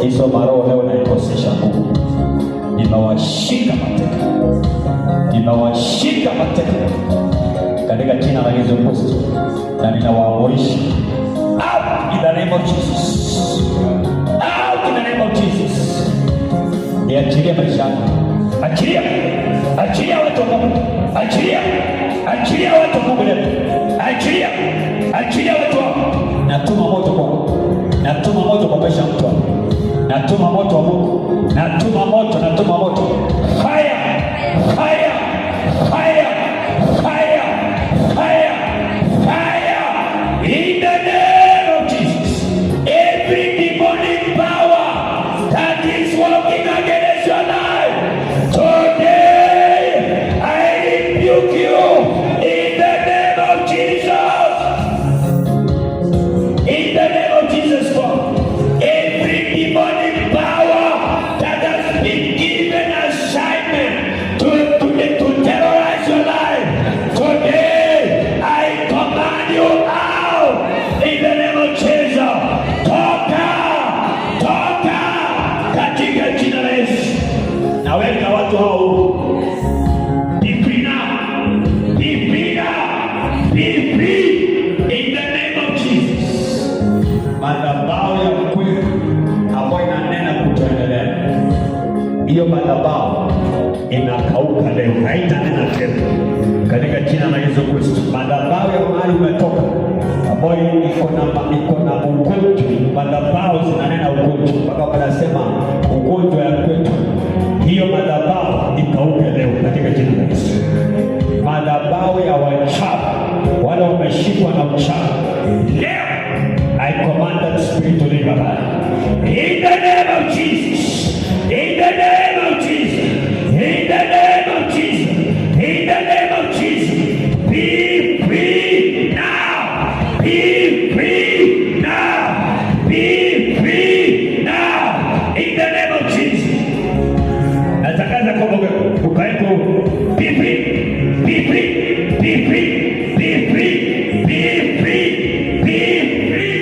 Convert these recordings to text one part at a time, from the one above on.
Hizo maroho leo naikosesha Mungu. Ninawashika mateka. Ninawashika mateka katika jina la Yesu Kristo, na ninawaamurisha out in the name of Jesus. Out in the name of Jesus. Niachilie maisha yangu. Achilia. Achilia watu wa Mungu. Achilia. Achilia watu wa Mungu leo. Achilia. Achilia watu wa Mungu. Natuma moto kwa. Natuma moto kwa maisha ya mtu wako. Natuma moto wa Mungu. Natuma moto, natuma moto. Fire. Fire. Fire. Fire. Fire. Fire. In the name of Jesus. Every demonic power that is working against your life, today I rebuke you in the name of Jesus. In the name of Jesus, God. Every demonic power that has been given assignment to terrorize your life, today I command you out in the name of Jesus. Toka katika jina la Yesu. Naweka watu hao. Be free now. Be free now. Be free in the name of Jesus. Madhabahu ya kweli ambayo inanena kutoendelea, hiyo madhabahu inakauka leo, haitanena tena katika jina la Yesu Kristo. Madhabahu ya mahali umetoka ambayo iko na ugonjwa, madhabahu zinanena ugonjwa, mpaka wanasema ugonjwa ya kwetu, hiyo madhabahu ikauke leo katika jina la Yesu. Madhabahu ya wachawi wale wameshikwa na uchawi leo, I command that spirit to leave alive. In the name of Jesus. In the name of Jesus. In the name of Jesus. In the name of Jesus. Be free now. Be free now. Be free now. In the name of Jesus. Natangaza kwa ukaeko. Be free. Be free. Be free. Be free. Be free. Be free.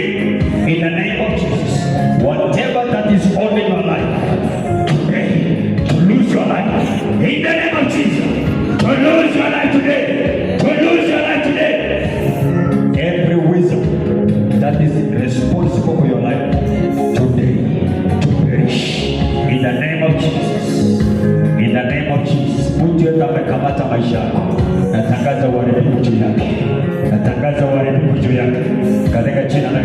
In the name of Jesus. Whatever that is holding your life today, to lose your life. In the name of Jesus. To lose your life today. To lose your life today. Every wisdom that is responsible for your life today, to perish. In the name of Jesus. In the name of Jesus. Mtu yote amekamata maisha yako, natangaza uharibifu juu yake. Natangaza uharibifu juu yake katika jina la